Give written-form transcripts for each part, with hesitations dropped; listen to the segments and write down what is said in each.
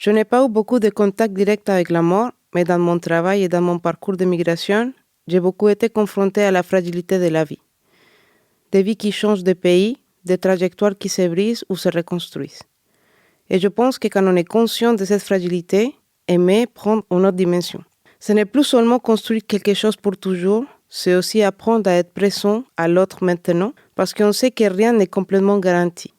Je n'ai pas eu beaucoup de contacts directs avec la mort, mais dans mon travail et dans mon parcours de migration, j'ai beaucoup été confrontée à la fragilité de la vie. Des vies qui changent de pays, des trajectoires qui se brisent ou se reconstruisent. Et je pense que quand on est conscient de cette fragilité, aimer prend une autre dimension. Ce n'est plus seulement construire quelque chose pour toujours, c'est aussi apprendre à être présent à l'autre maintenant, parce qu'on sait que rien n'est complètement garanti.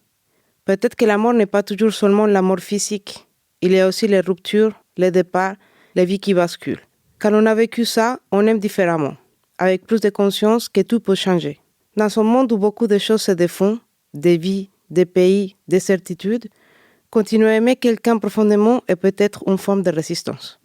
Peut-être que la mort n'est pas toujours seulement la mort physique. Il y a aussi les ruptures, les départs, les vies qui basculent. Quand on a vécu ça, on aime différemment, avec plus de conscience que tout peut changer. Dans un monde où beaucoup de choses se défont, des vies, des pays, des certitudes, continuer à aimer quelqu'un profondément est peut-être une forme de résistance.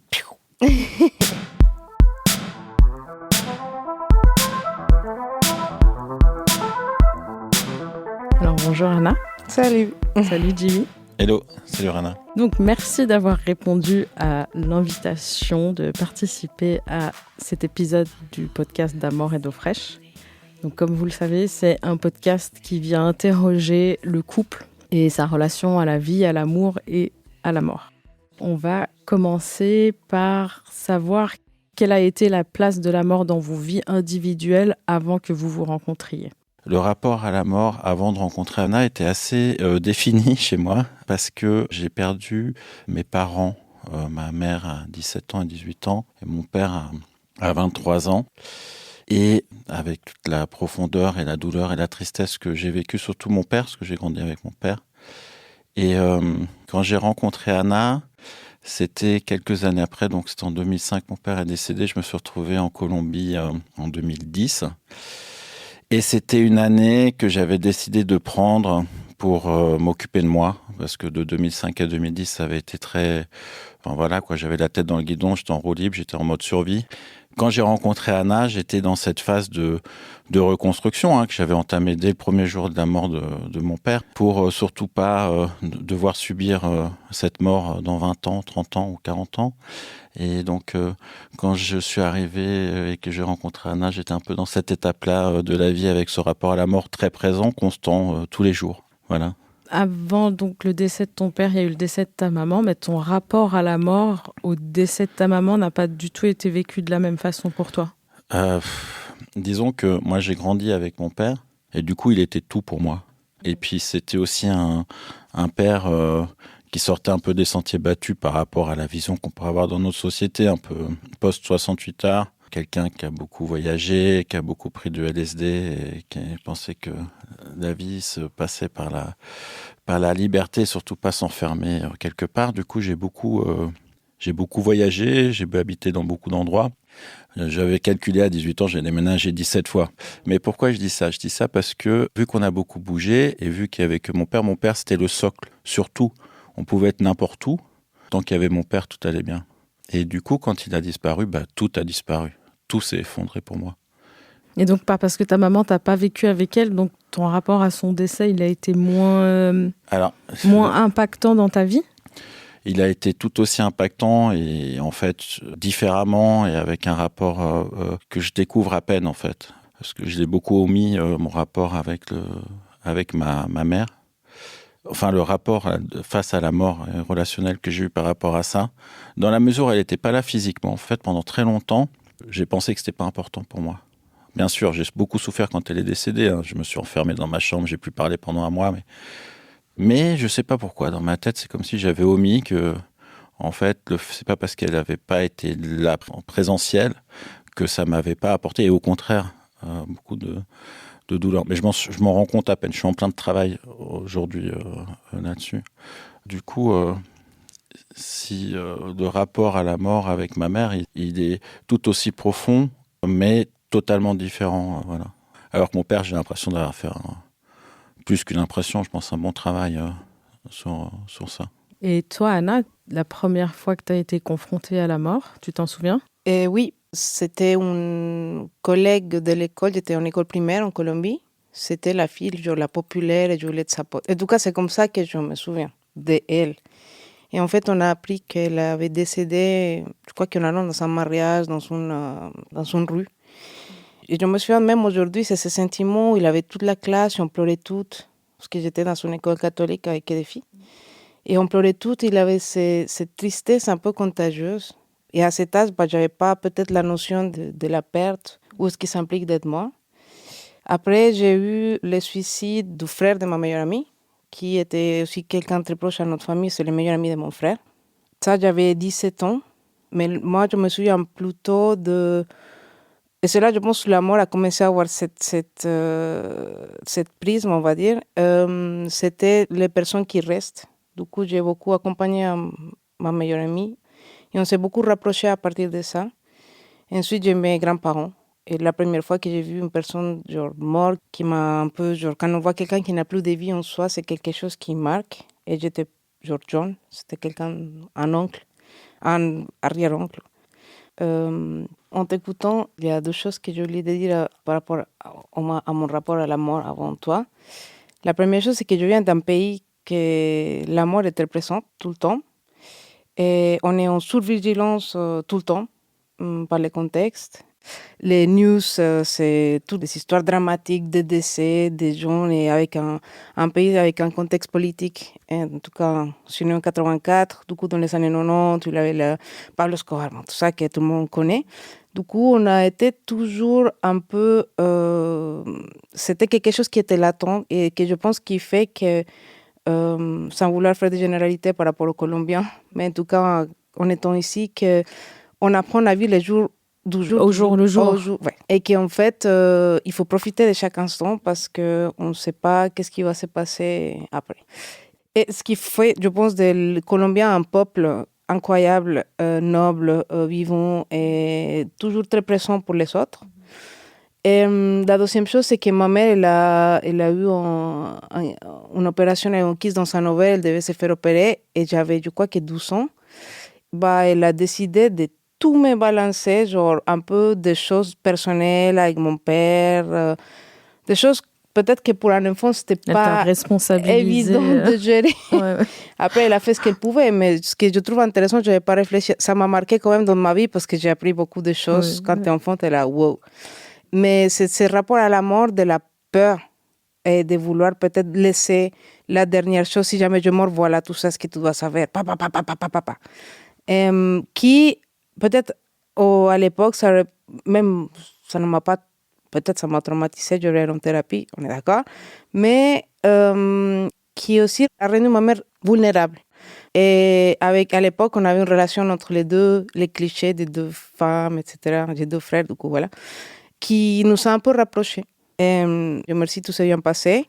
Alors bonjour Anna. Salut. Salut Jimmy. Hello, salut Rana. Donc merci d'avoir répondu à l'invitation de participer à cet épisode du podcast d'Amour et d'eau fraîche. Donc comme vous le savez, c'est un podcast qui vient interroger le couple et sa relation à la vie, à l'amour et à la mort. On va commencer par savoir quelle a été la place de la mort dans vos vies individuelles avant que vous vous rencontriez. Le rapport à la mort avant de rencontrer Anna était assez défini chez moi parce que j'ai perdu mes parents, ma mère à 17 ans et 18 ans et mon père à 23 ans. Et avec toute la profondeur et la douleur et la tristesse que j'ai vécu, surtout mon père, parce que j'ai grandi avec mon père. Et quand j'ai rencontré Anna, c'était quelques années après, donc c'était en 2005, mon père est décédé, je me suis retrouvé en Colombie en 2010. Et c'était une année que j'avais décidé de prendre pour m'occuper de moi, parce que de 2005 à 2010, ça avait été très... Enfin voilà, quoi, j'avais la tête dans le guidon, j'étais en roue libre, j'étais en mode survie. Quand j'ai rencontré Anna, j'étais dans cette phase de reconstruction que j'avais entamée dès le premier jour de la mort de mon père, pour surtout pas devoir subir cette mort dans 20 ans, 30 ans ou 40 ans. Et donc, quand je suis arrivé et que j'ai rencontré Anna, j'étais un peu dans cette étape-là de la vie avec ce rapport à la mort très présent, constant, tous les jours. Voilà. Avant donc le décès de ton père, il y a eu le décès de ta maman, mais ton rapport à la mort, au décès de ta maman, n'a pas du tout été vécu de la même façon pour toi. Disons que moi, j'ai grandi avec mon père, et du coup, il était tout pour moi. Et puis, c'était aussi un père qui sortait un peu des sentiers battus par rapport à la vision qu'on pourrait avoir dans notre société, un peu post-68 heures. Quelqu'un qui a beaucoup voyagé, qui a beaucoup pris de LSD et qui pensait que la vie se passait par la liberté, surtout pas s'enfermer quelque part. Du coup, j'ai beaucoup voyagé, j'ai habité dans beaucoup d'endroits. J'avais calculé à 18 ans, j'ai déménagé 17 fois. Mais pourquoi je dis ça ? Je dis ça parce que, vu qu'on a beaucoup bougé et vu qu'il y avait que mon père c'était le socle. Surtout, on pouvait être n'importe où. Tant qu'il y avait mon père, tout allait bien. Et du coup, quand il a disparu, tout a disparu. Tout s'est effondré pour moi. Et donc, pas parce que ta maman, t'as pas vécu avec elle, donc ton rapport à son décès, il a été moins impactant dans ta vie ? Il a été tout aussi impactant et en fait différemment et avec un rapport que je découvre à peine en fait. Parce que je l'ai beaucoup omis, mon rapport avec ma mère. Enfin, le rapport face à la mort relationnelle que j'ai eu par rapport à ça. Dans la mesure où elle n'était pas là physiquement. En fait, pendant très longtemps, j'ai pensé que c'était pas important pour moi. Bien sûr, j'ai beaucoup souffert quand elle est décédée. Je me suis enfermé dans ma chambre, j'ai pu parler pendant un mois. Mais je sais pas pourquoi. Dans ma tête, c'est comme si j'avais omis que, en fait, c'est pas parce qu'elle n'avait pas été là en présentiel que ça m'avait pas apporté. Et au contraire, beaucoup de douleur. Mais je m'en rends compte à peine. Je suis en plein de travail aujourd'hui là-dessus. Du coup, si le rapport à la mort avec ma mère, il est tout aussi profond, mais totalement différent. Voilà. Alors que mon père, j'ai l'impression d'avoir fait plus qu'une impression, je pense un bon travail sur ça. Et toi, Anna, la première fois que tu as été confrontée à la mort, tu t'en souviens ? Oui, c'était une collègue de l'école, j'étais en école primaire en Colombie. C'était la fille, la populaire Juliette Zapot. En tout cas, c'est comme ça que je me souviens d'elle. Et en fait, on a appris qu'elle avait décédé, je crois qu'on allait dans un mariage, dans une rue. Et je me souviens même aujourd'hui, c'est ce sentiment où il avait toute la classe, on pleurait toutes, parce que j'étais dans une école catholique avec des filles. Et on pleurait tout. Il avait cette tristesse un peu contagieuse. Et à cet âge, je n'avais pas peut-être la notion de la perte ou ce qui s'implique d'être mort. Après, j'ai eu le suicide du frère de ma meilleure amie, qui était aussi quelqu'un de très proche à notre famille. C'est le meilleur ami de mon frère. Ça, j'avais 17 ans. Mais moi, je me souviens plutôt de... Et c'est là, je pense, que la mort a commencé à avoir cette prisme, on va dire. C'était les personnes qui restent. Du coup, j'ai beaucoup accompagné ma meilleure amie. Et on s'est beaucoup rapprochés à partir de ça. Et ensuite, j'ai mes grands-parents. Et la première fois que j'ai vu une personne genre, morte, qui m'a un peu... Genre, quand on voit quelqu'un qui n'a plus de vie en soi, c'est quelque chose qui marque. Et j'étais genre John. C'était quelqu'un, un oncle, un arrière-oncle. En t'écoutant, il y a deux choses que j'ai oublié de dire par rapport à mon rapport à la mort avant toi. La première chose, c'est que je viens d'un pays que la mort est très présente tout le temps. Et on est en survigilance tout le temps par les contextes. Les news, c'est toutes les histoires dramatiques de décès des gens et avec un pays avec un contexte politique. Et en tout cas, je suis né en 84, du coup, dans les années 90, il y avait Pablo Escobar, tout ça que tout le monde connaît. Du coup, on a été toujours un peu... c'était quelque chose qui était latent et que je pense qui fait que, sans vouloir faire des généralités par rapport aux Colombiens, mais en tout cas, en étant ici, qu'on apprend à vivre les jours au jour le jour. Ouais. Et qu'en fait, il faut profiter de chaque instant parce qu'on ne sait pas qu'est-ce qui va se passer après. Et ce qui fait, je pense, des Colombiens un peuple incroyable, noble, vivant et toujours très présent pour les autres. Et la deuxième chose, c'est que ma mère, elle a eu une opération et un kyste dans sa nouvelle, elle devait se faire opérer et j'avais, je crois, que 12 ans. Elle a décidé de tout me balancer, genre un peu des choses personnelles avec mon père, des choses peut-être que pour un enfant, c'était pas évident de gérer. Ouais. Après, elle a fait ce qu'elle pouvait, mais ce que je trouve intéressant, je n'avais pas réfléchi. Ça m'a marqué quand même dans ma vie parce que j'ai appris beaucoup de choses. Quand tu es enfant, tu es là, wow. Mais c'est ce rapport à la mort, de la peur et de vouloir peut-être laisser la dernière chose. Si jamais je meurs, voilà tout ça, ce que tu dois savoir. Papa. Qui, peut-être, à l'époque, ça ne m'a pas, peut-être ça m'a traumatisé, j'aurais été en thérapie, on est d'accord, mais qui aussi a rendu ma mère vulnérable. Et à l'époque, on avait une relation entre les deux, les clichés des deux femmes, etc., des deux frères, du coup, voilà, qui nous a un peu rapprochés. Et je merci, tout s'est bien passé.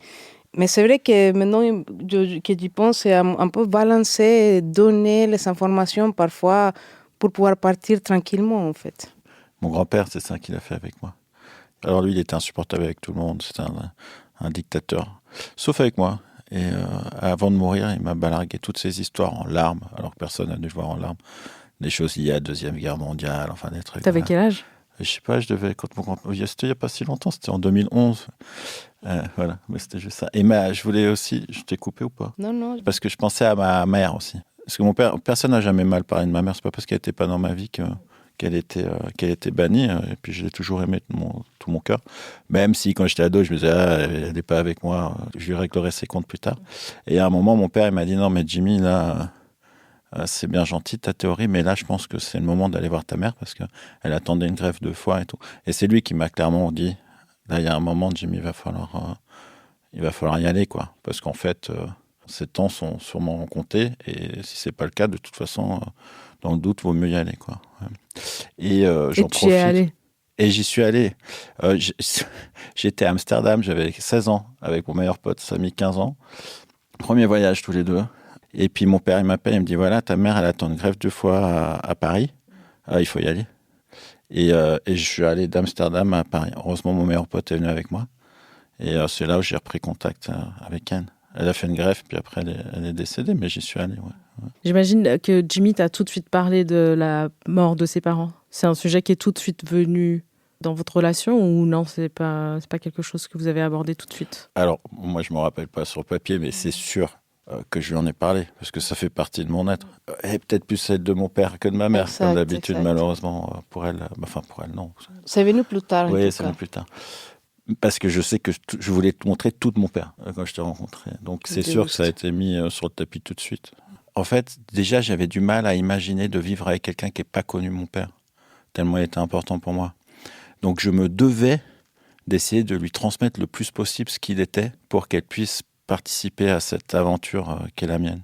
Mais c'est vrai que maintenant que j'y pense, c'est un peu balancer, donner les informations parfois pour pouvoir partir tranquillement, en fait. Mon grand-père, c'est ça qu'il a fait avec moi. Alors lui, il était insupportable avec tout le monde, c'était un dictateur. Sauf avec moi. Et avant de mourir, il m'a balargué toutes ces histoires en larmes, alors que personne n'a dû le voir en larmes. Des choses liées à la Deuxième Guerre mondiale, enfin des trucs. T'avais quel âge ? Je sais pas, je devais... C'était il n'y a pas si longtemps, c'était en 2011. Voilà, mais c'était juste ça. Et je voulais aussi... Je t'ai coupé ou pas ? Non. Parce que je pensais à ma mère aussi. Parce que mon père, personne n'a jamais mal parlé de ma mère. C'est pas parce qu'elle n'était pas dans ma vie qu'elle était bannie. Et puis je l'ai toujours aimée de tout mon cœur. Même si quand j'étais ado, je me disais, elle n'est pas avec moi, je lui réglerai ses comptes plus tard. Et à un moment, mon père il m'a dit, non mais Jimmy, là... c'est bien gentil ta théorie, mais là je pense que c'est le moment d'aller voir ta mère parce qu'elle attendait une greffe de foie et tout. Et c'est lui qui m'a clairement dit, là il y a un moment, Jimmy, il va falloir y aller, quoi. Parce qu'en fait, ces temps sont sûrement comptés et si c'est pas le cas, de toute façon, dans le doute, vaut mieux y aller, quoi. Et j'en profite. Tu y es allé ? Et j'y suis allé. J'étais à Amsterdam, j'avais 16 ans avec mon meilleur pote, ça a mis 15 ans. Premier voyage tous les deux. Et puis mon père, il m'appelle, il me dit, voilà, ta mère, elle attend une greffe de foie à Paris. Il faut y aller. Et je suis allé d'Amsterdam à Paris. Heureusement, mon meilleur pote est venu avec moi. Et c'est là où j'ai repris contact avec elle. Elle a fait une greffe, puis après, elle est décédée, mais j'y suis allé, ouais. J'imagine que Jimmy t'a tout de suite parlé de la mort de ses parents. C'est un sujet qui est tout de suite venu dans votre relation ou non, c'est pas quelque chose que vous avez abordé tout de suite ? Alors, moi, je ne me rappelle pas sur papier, mais c'est sûr que je lui en ai parlé, parce que ça fait partie de mon être. Et peut-être plus celle de mon père que de ma mère, comme d'habitude, malheureusement, pour elle. Enfin, pour elle, non. C'est venu plus tard, oui, c'est venu plus tard. Parce que je sais que je voulais te montrer tout de mon père quand je t'ai rencontré. Donc, c'est sûr que ça a été mis sur le tapis tout de suite. En fait, déjà, j'avais du mal à imaginer de vivre avec quelqu'un qui n'ait pas connu mon père, tellement il était important pour moi. Donc, je me devais d'essayer de lui transmettre le plus possible ce qu'il était pour qu'elle puisse participer à cette aventure qui est la mienne.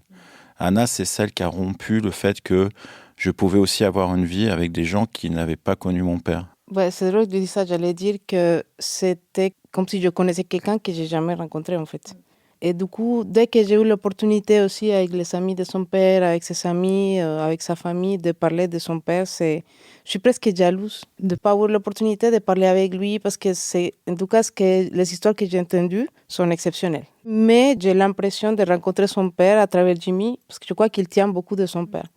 Anna, c'est celle qui a rompu le fait que je pouvais aussi avoir une vie avec des gens qui n'avaient pas connu mon père. Ouais, c'est drôle de dire ça. J'allais dire que c'était comme si je connaissais quelqu'un que j'ai jamais rencontré, en fait. Et du coup, dès que j'ai eu l'opportunité aussi avec les amis de son père, avec ses amis, avec sa famille, de parler de son père, je suis presque jalouse de ne pas avoir l'opportunité de parler avec lui parce que en tout cas, les histoires que j'ai entendues sont exceptionnelles. Mais j'ai l'impression de rencontrer son père à travers Jimmy parce que je crois qu'il tient beaucoup de son père.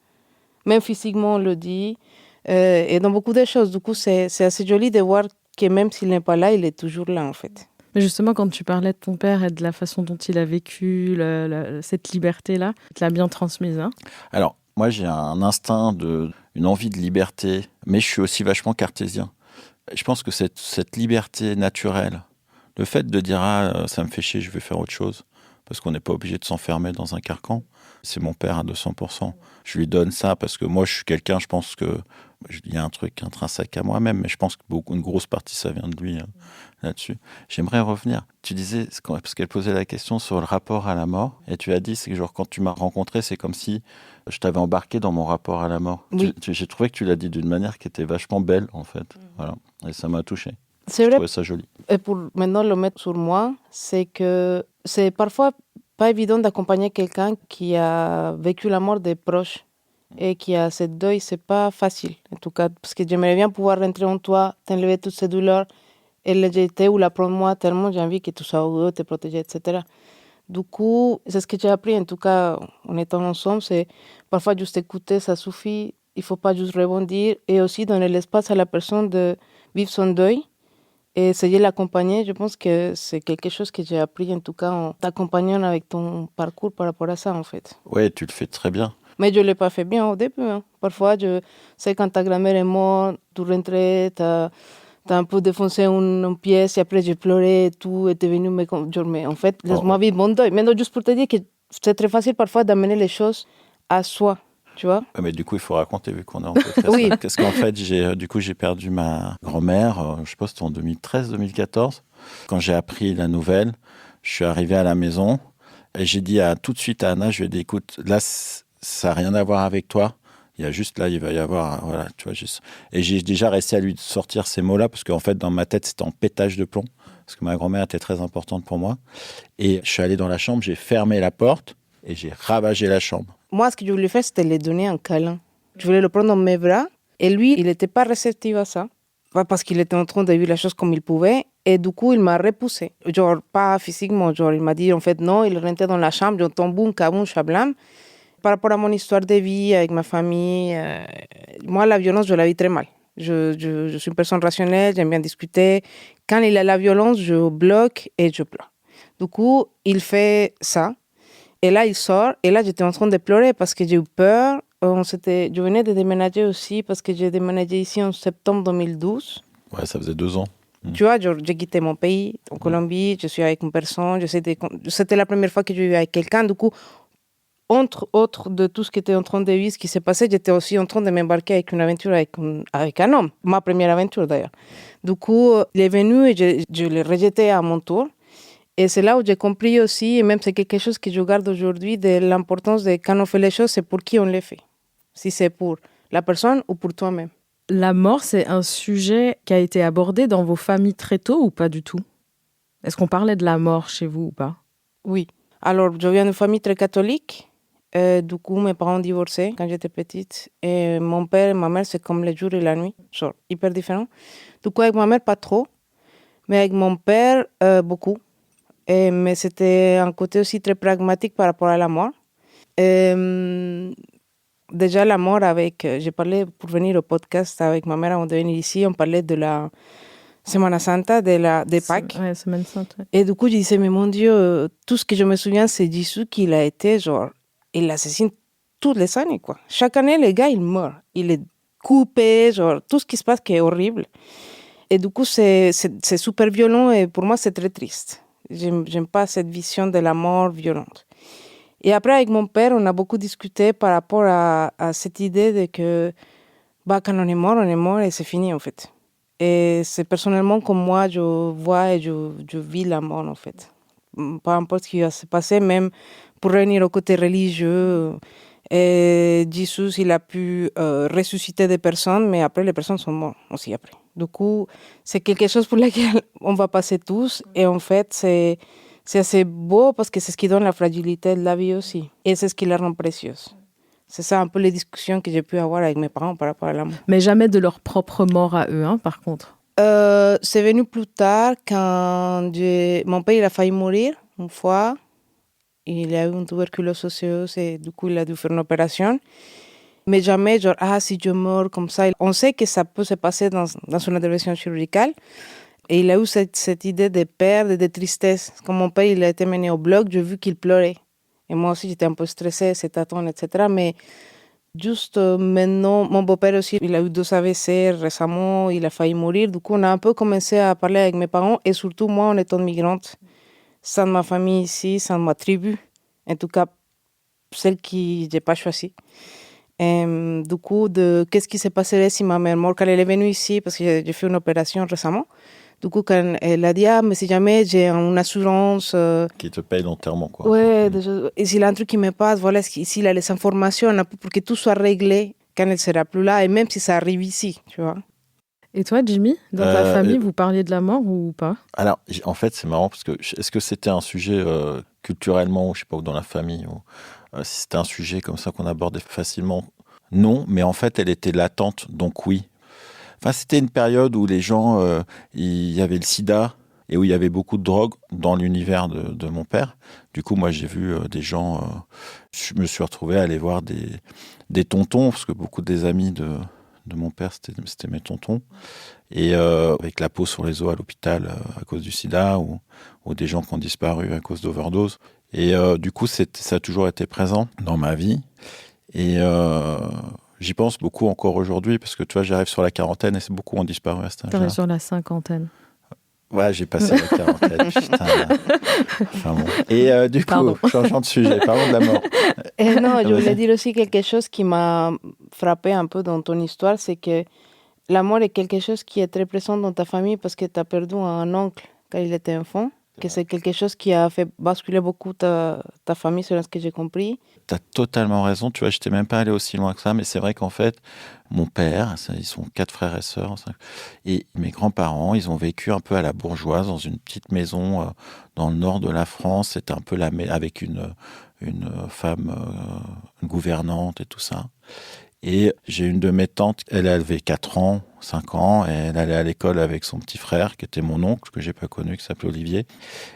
Même physiquement, on le dit, et dans beaucoup de choses. Du coup, c'est assez joli de voir que même s'il n'est pas là, il est toujours là, en fait. Mais justement, quand tu parlais de ton père et de la façon dont il a vécu cette liberté-là, il te l'a bien transmise, hein? Alors, moi, j'ai un instinct, une envie de liberté, mais je suis aussi vachement cartésien. Je pense que cette liberté naturelle, le fait de dire « Ah, ça me fait chier, je vais faire autre chose », parce qu'on n'est pas obligé de s'enfermer dans un carcan, c'est mon père à 200%. Je lui donne ça parce que moi, je suis quelqu'un, je pense que il y a un truc intrinsèque à moi-même, mais je pense que une grosse partie, ça vient de lui là-dessus. J'aimerais revenir. Tu disais, parce qu'elle posait la question sur le rapport à la mort, et tu as dit, c'est que genre quand tu m'as rencontré, c'est comme si je t'avais embarqué dans mon rapport à la mort. Oui. J'ai trouvé que tu l'as dit d'une manière qui était vachement belle, en fait. Voilà. Et ça m'a touché. C'est Je vrai. trouvais ça joli. Et pour maintenant le mettre sur moi, c'est que c'est parfois pas évident d'accompagner quelqu'un qui a vécu la mort des proches et qui a ce deuil, c'est pas facile. En tout cas, parce que j'aimerais bien pouvoir rentrer en toi, t'enlever toutes ces douleurs et les jeter ou la prendre moi, tellement j'ai envie que tu sois heureux, te protéger, etc. Du coup, c'est ce que j'ai appris, en tout cas, en étant ensemble, c'est parfois juste écouter, ça suffit. Il faut pas juste rebondir et aussi donner l'espace à la personne de vivre son deuil. Et essayer de l'accompagner, je pense que c'est quelque chose que j'ai appris, en tout cas, en t'accompagnant avec ton parcours par rapport à ça, en fait. Ouais, tu le fais très bien. Mais je ne l'ai pas fait bien au début. Hein. Parfois, je sais quand ta grand-mère est morte, tu rentrais, t'as un peu défoncé une pièce et après j'ai pleuré et tout, et t'es venu me dire, mais en fait, laisse-moi vivre mon deuil. Mais non, juste pour te dire que c'est très facile parfois d'amener les choses à soi. Tu vois? Ouais, mais du coup, il faut raconter vu qu'on est en podcast. Oui. Parce qu'en fait, j'ai perdu ma grand-mère, je sais pas, c'était en 2013-2014. Quand j'ai appris la nouvelle, je suis arrivé à la maison et j'ai dit tout de suite à Anna, je lui ai dit, écoute, là, ça n'a rien à voir avec toi. Il y a juste là, il va y avoir, voilà, tu vois, juste. Et j'ai déjà réussi à lui sortir ces mots-là parce qu'en fait, dans ma tête, c'était en pétage de plomb parce que ma grand-mère était très importante pour moi. Et je suis allé dans la chambre, j'ai fermé la porte et j'ai ravagé la chambre. Moi, ce que je voulais faire, c'était lui donner un câlin. Je voulais le prendre dans mes bras. Et lui, il n'était pas réceptif à ça. Pas parce qu'il était en train de vivre la chose comme il pouvait. Et du coup, il m'a repoussé. Genre, pas physiquement. Genre, il m'a dit, en fait, non. Il rentrait dans la chambre. J'entends boum, kaboum, chablam. Par rapport à mon histoire de vie avec ma famille, moi, la violence, je la vis très mal. Je suis une personne rationnelle, j'aime bien discuter. Quand il a la violence, je bloque et je pleure. Du coup, il fait ça. Et là, il sort. Et là, j'étais en train de pleurer parce que j'ai eu peur. Je venais de déménager aussi parce que j'ai déménagé ici en septembre 2012. Ouais, ça faisait 2 ans. Tu vois, j'ai quitté mon pays, en Colombie. Je suis avec une personne. C'était la première fois que je vivais avec quelqu'un. Du coup, entre autres de tout ce qui était en train de vivre, ce qui s'est passé, j'étais aussi en train de m'embarquer avec une aventure avec un homme. Ma première aventure, d'ailleurs. Du coup, il est venu et je l'ai rejeté à mon tour. Et c'est là où j'ai compris aussi, et même c'est quelque chose que je garde aujourd'hui, de l'importance de quand on fait les choses, c'est pour qui on les fait. Si c'est pour la personne ou pour toi-même. La mort, c'est un sujet qui a été abordé dans vos familles très tôt ou pas du tout? Est-ce qu'on parlait de la mort chez vous ou pas? Oui. Alors, je viens d'une famille très catholique. Du coup, mes parents ont divorcé quand j'étais petite. Et mon père et ma mère, c'est comme le jour et la nuit, genre hyper différents. Du coup, avec ma mère, pas trop. Mais avec mon père, beaucoup. Mais c'était un côté aussi très pragmatique par rapport à la mort. Déjà, la mort j'ai parlé pour venir au podcast avec ma mère avant de venir ici, on parlait de la Semana Santa, des Pâques. Ouais, Semaine Sainte. Ouais. Et du coup, je disais, mais mon Dieu, tout ce que je me souviens, c'est Jésus qu'il a été, genre, il assassine toutes les années, quoi. Chaque année, le gars, il meurt. Il est coupé, genre, tout ce qui se passe qui est horrible. Et du coup, c'est super violent et pour moi, c'est très triste. J'aime pas cette vision de la mort violente. Et après, avec mon père, on a beaucoup discuté par rapport à cette idée de que quand on est mort et c'est fini, en fait. Et c'est personnellement comme moi, je vois et je vis la mort, en fait. Peu importe ce qui va se passer, même pour revenir au côté religieux. Et Jésus, il a pu ressusciter des personnes, mais après, les personnes sont mortes aussi après. Du coup, c'est quelque chose pour lequel on va passer tous. Et en fait, c'est assez beau parce que c'est ce qui donne la fragilité de la vie aussi. Et c'est ce qui la rend précieuse. C'est ça un peu les discussions que j'ai pu avoir avec mes parents par rapport à l'amour. Mais jamais de leur propre mort à eux, hein, par contre. C'est venu plus tard quand mon père il a failli mourir une fois. Il a eu une tuberculose osseuse et du coup il a dû faire une opération. Mais jamais genre, si je meurs comme ça. On sait que ça peut se passer dans une intervention chirurgicale. Et il a eu cette idée de peur et de tristesse. Quand mon père il a été mené au bloc, j'ai vu qu'il pleurait. Et moi aussi, j'étais un peu stressée, cette attente, etc. Mais juste maintenant, mon beau-père aussi, il a eu 2 AVC récemment, il a failli mourir. Du coup, on a un peu commencé à parler avec mes parents. Et surtout, moi, en étant migrante, sans ma famille ici, sans ma tribu, en tout cas, celle que je n'ai pas choisie. Et, du coup, qu'est-ce qui s'est passé si ma mère mort, quand elle est venue ici, parce que j'ai fait une opération récemment. Du coup, quand elle a dit, mais si jamais j'ai une assurance... Qui te paye l'enterrement, quoi. Ouais, et s'il y a un truc qui me passe, voilà, s'il a les informations pour que tout soit réglé quand elle ne sera plus là, et même si ça arrive ici, tu vois. Et toi, Jimmy, dans ta famille, vous parliez de la mort ou pas? Alors, en fait, c'est marrant parce que est-ce que c'était un sujet culturellement, ou je sais pas, ou dans la famille, ou si c'était un sujet comme ça qu'on abordait facilement? Non, mais en fait, elle était latente, donc oui. Enfin, c'était une période où les gens, il y avait le sida et où il y avait beaucoup de drogue dans l'univers de mon père. Du coup, moi, j'ai vu des gens... je me suis retrouvé à aller voir des tontons, parce que beaucoup des amis de mon père, c'était mes tontons. Et avec la peau sur les os à l'hôpital à cause du sida, ou des gens qui ont disparu à cause d'overdose. Et du coup, ça a toujours été présent dans ma vie. Et... j'y pense beaucoup encore aujourd'hui, parce que tu vois, j'arrive sur la quarantaine et beaucoup ont disparu à cet âge-là. T'arrives sur la cinquantaine. Ouais, j'ai passé la quarantaine, putain. Enfin bon. Et du coup, changeant de sujet, parlons de la mort. Et non, je voulais dire aussi quelque chose qui m'a frappé un peu dans ton histoire, c'est que la mort est quelque chose qui est très présent dans ta famille parce que tu as perdu un oncle quand il était enfant. Que c'est quelque chose qui a fait basculer beaucoup ta famille, selon ce que j'ai compris. Tu as totalement raison. Tu vois, je n'étais même pas allé aussi loin que ça, mais c'est vrai qu'en fait, mon père, ils sont 4 frères et sœurs, et mes grands-parents, ils ont vécu un peu à la bourgeoise, dans une petite maison dans le nord de la France. C'était un peu avec une femme, une gouvernante et tout ça. Et j'ai une de mes tantes, elle avait 4 ans, 5 ans, et elle allait à l'école avec son petit frère, qui était mon oncle, que j'ai pas connu, qui s'appelait Olivier.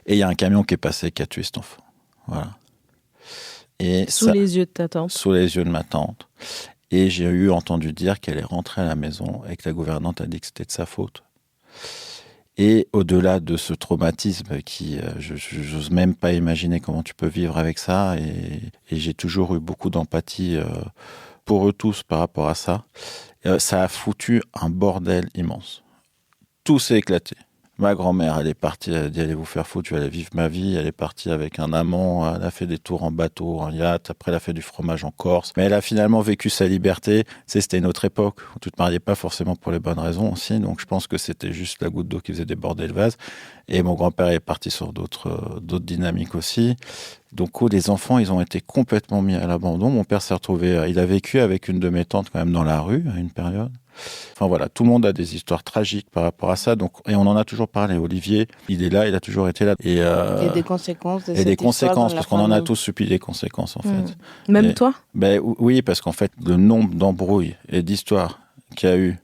Et il y a un camion qui est passé, qui a tué cet enfant. Voilà. Et sous les yeux de ta tante. Sous les yeux de ma tante. Et j'ai entendu dire qu'elle est rentrée à la maison et que la gouvernante a dit que c'était de sa faute. Et au-delà de ce traumatisme qui, j'ose même pas imaginer comment tu peux vivre avec ça, et j'ai toujours eu beaucoup d'empathie pour eux tous par rapport à ça. Ça a foutu un bordel immense. Tout s'est éclaté. Ma grand-mère, elle est partie, elle a dit, allez vous faire foutre, je vais aller vivre ma vie. Elle est partie avec un amant, elle a fait des tours en bateau, en yacht, après elle a fait du fromage en Corse. Mais elle a finalement vécu sa liberté. Tu sais, c'était une autre époque où tu te mariais pas forcément pour les bonnes raisons aussi. Donc je pense que c'était juste la goutte d'eau qui faisait déborder le vase. Et mon grand-père est parti sur d'autres dynamiques aussi. Donc les enfants, ils ont été complètement mis à l'abandon. Mon père s'est retrouvé, il a vécu avec une de mes tantes quand même dans la rue à une période. Enfin voilà, tout le monde a des histoires tragiques par rapport à ça. Donc, et on en a toujours parlé. Olivier, il est là, il a toujours été là. Et des conséquences de et cette des conséquences, parce qu'on en a famille. tous subi des conséquences en fait. Même toi? Oui, parce qu'en fait, le nombre d'embrouilles et d'histoires qu'il y a eu.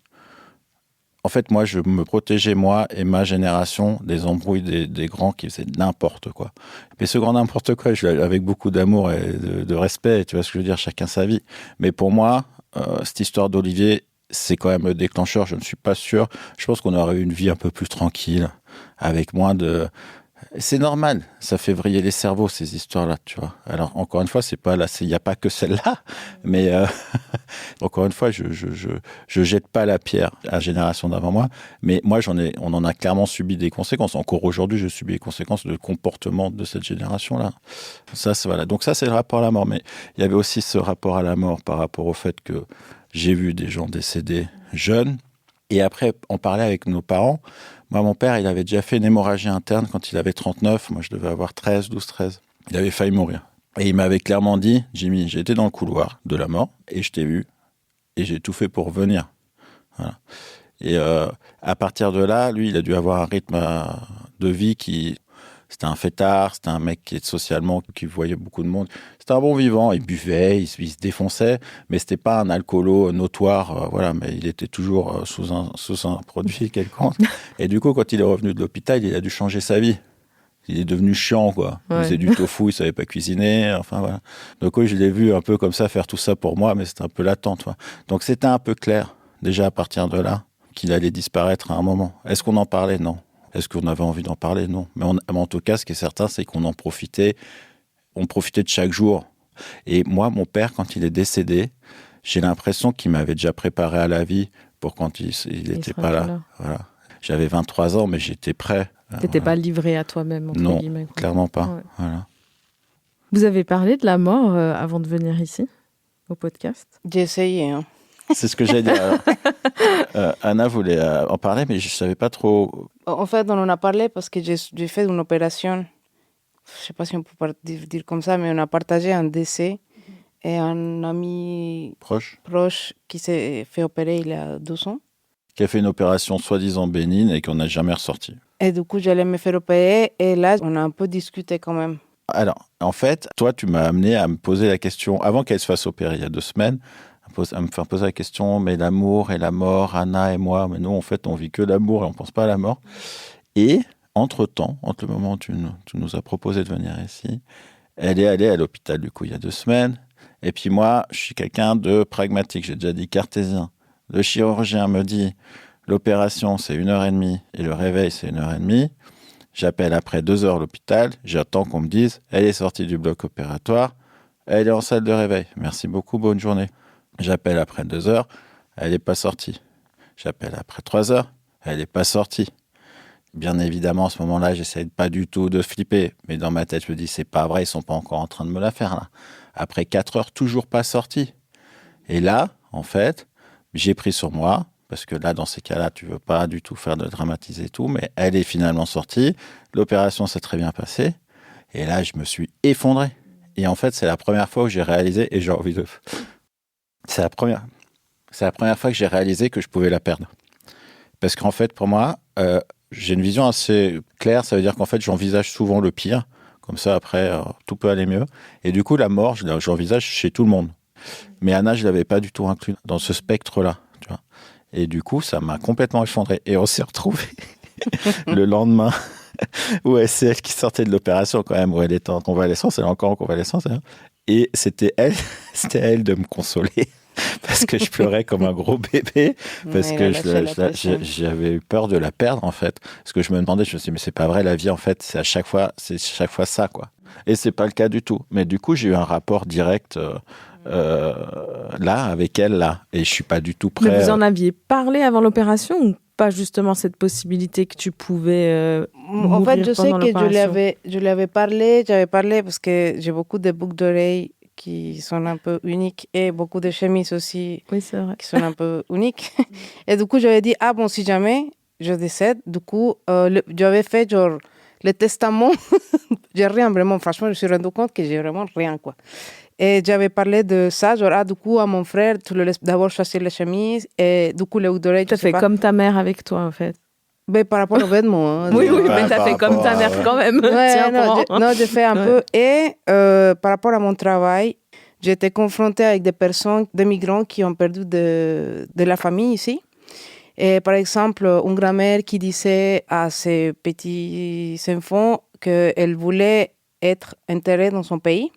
En fait, moi, je me protégeais, moi et ma génération, des embrouilles des grands qui faisaient n'importe quoi. Mais ce grand n'importe quoi, avec beaucoup d'amour et de respect, tu vois ce que je veux dire, chacun sa vie. Mais pour moi, cette histoire d'Olivier, c'est quand même le déclencheur, je ne suis pas sûr. Je pense qu'on aurait eu une vie un peu plus tranquille, avec moins de... C'est normal, ça fait vriller les cerveaux, ces histoires-là, tu vois. Alors, encore une fois, c'est pas là, il n'y a pas que celle-là, mais encore une fois, je jette pas la pierre à la génération d'avant moi, mais moi, on en a clairement subi des conséquences. Encore aujourd'hui, je subis les conséquences de comportement de cette génération-là. Ça, voilà. Donc ça, c'est le rapport à la mort. Mais il y avait aussi ce rapport à la mort par rapport au fait que j'ai vu des gens décédés jeunes, et après, on parlait avec nos parents. Moi, mon père, il avait déjà fait une hémorragie interne quand il avait 39. Moi, je devais avoir 13. Il avait failli mourir. Et il m'avait clairement dit, Jimmy, j'étais dans le couloir de la mort et je t'ai vu et j'ai tout fait pour venir. Voilà. Et à partir de là, lui, il a dû avoir un rythme de vie qui... C'était un fêtard, c'était un mec qui est socialement, qui voyait beaucoup de monde. C'était un bon vivant, il buvait, il se défonçait, mais c'était pas un alcoolo notoire, voilà, mais il était toujours sous un produit quelconque. Et du coup, quand il est revenu de l'hôpital, il a dû changer sa vie. Il est devenu chiant, quoi. Il faisait du tofu, il savait pas cuisiner, enfin voilà. Donc oui, je l'ai vu un peu comme ça, faire tout ça pour moi, mais c'était un peu latent, tu vois. Donc c'était un peu clair, déjà à partir de là, qu'il allait disparaître à un moment. Est-ce qu'on en parlait? Non. Est-ce qu'on avait envie d'en parler? Non. Mais en tout cas, ce qui est certain, c'est qu'on en profitait. On profitait de chaque jour. Et moi, mon père, quand il est décédé, j'ai l'impression qu'il m'avait déjà préparé à la vie pour quand il n'était pas là. Voilà. J'avais 23 ans, mais j'étais prêt. Tu n'étais pas livré à toi-même, entre guillemets. Non, clairement pas. Ouais. Voilà. Vous avez parlé de la mort avant de venir ici, au podcast? J'ai essayé, hein. C'est ce que j'ai dit. Anna voulait en parler, mais je ne savais pas trop. En fait, on en a parlé parce que j'ai fait une opération. Je ne sais pas si on peut dire comme ça, mais on a partagé un décès et un ami proche qui s'est fait opérer il y a 12 ans. Qui a fait une opération soi-disant bénigne et qu'on n'a jamais ressortie. Et du coup, j'allais me faire opérer et là, on a un peu discuté quand même. Alors, en fait, toi, tu m'as amené à me poser la question, avant qu'elle se fasse opérer il y a 2 semaines, à me faire poser la question, mais l'amour et la mort, Anna et moi, mais nous, en fait, on vit que l'amour et on ne pense pas à la mort. Et entre-temps, entre le moment où tu nous as proposé de venir ici, elle est allée à l'hôpital, du coup, il y a 2 semaines. Et puis moi, je suis quelqu'un de pragmatique, j'ai déjà dit cartésien. Le chirurgien me dit, l'opération, c'est 1h30 et le réveil, c'est 1h30. J'appelle après 2 heures l'hôpital, j'attends qu'on me dise, elle est sortie du bloc opératoire, elle est en salle de réveil. Merci beaucoup, bonne journée. J'appelle après 2 heures, elle n'est pas sortie. J'appelle après 3 heures, elle n'est pas sortie. Bien évidemment, à ce moment-là, j'essaie pas du tout de flipper, mais dans ma tête, je me dis, c'est pas vrai, ils sont pas encore en train de me la faire, là. Après 4 heures, toujours pas sortie. Et là, en fait, j'ai pris sur moi, parce que là, dans ces cas-là, tu veux pas du tout faire de dramatiser et tout, mais elle est finalement sortie, l'opération s'est très bien passée, et là, je me suis effondré. Et en fait, c'est la première fois où j'ai réalisé, et j'ai envie de... C'est la première fois que j'ai réalisé que je pouvais la perdre. Parce qu'en fait, pour moi, j'ai une vision assez claire, ça veut dire qu'en fait, j'envisage souvent le pire, comme ça, après, tout peut aller mieux. Et du coup, la mort, j'envisage chez tout le monde. Mais Anna, je ne l'avais pas du tout inclus dans ce spectre-là, tu vois. Et du coup, ça m'a complètement effondré. Et on s'est retrouvés le lendemain, où c'est elle qui sortait de l'opération quand même, où elle était en convalescence, elle est encore en convalescence. Hein. Et c'était à elle de me consoler. Parce que je pleurais comme un gros bébé, parce que j'avais eu peur de la perdre, en fait. Parce que je me demandais, je me suis dit, mais c'est pas vrai, la vie, en fait, c'est chaque fois ça, quoi. Et c'est pas le cas du tout. Mais du coup, j'ai eu un rapport direct là, avec elle, là. Et je suis pas du tout prêt. Mais vous en aviez parlé avant l'opération ou pas justement cette possibilité que tu pouvais mourir en fait, je sais que je lui avais parlé, j'avais parlé parce que j'ai beaucoup de boucles d'oreilles qui sont un peu uniques et beaucoup de chemises aussi oui, c'est vrai. qui sont un peu uniques. Et du coup, j'avais dit, ah bon, si jamais je décède, du coup, j'avais fait genre le testament. J'ai rien vraiment, franchement, je me suis rendu compte que j'ai vraiment rien, quoi. Et j'avais parlé de ça, genre, ah, du coup, à mon frère, tu le laisses d'abord choisir les chemises et du coup, les boucles d'oreilles, tu as fait comme ta mère avec toi, en fait. Mais par rapport aux vêtements. Hein, oui, mais t'as fait comme ta mère quand même. Ouais, non, j'ai fait un peu. Et par rapport à mon travail, j'ai été confrontée avec des personnes, des migrants qui ont perdu de la famille ici. Et par exemple, une grand-mère qui disait à ses petits enfants qu'elle voulait être enterrée dans son pays.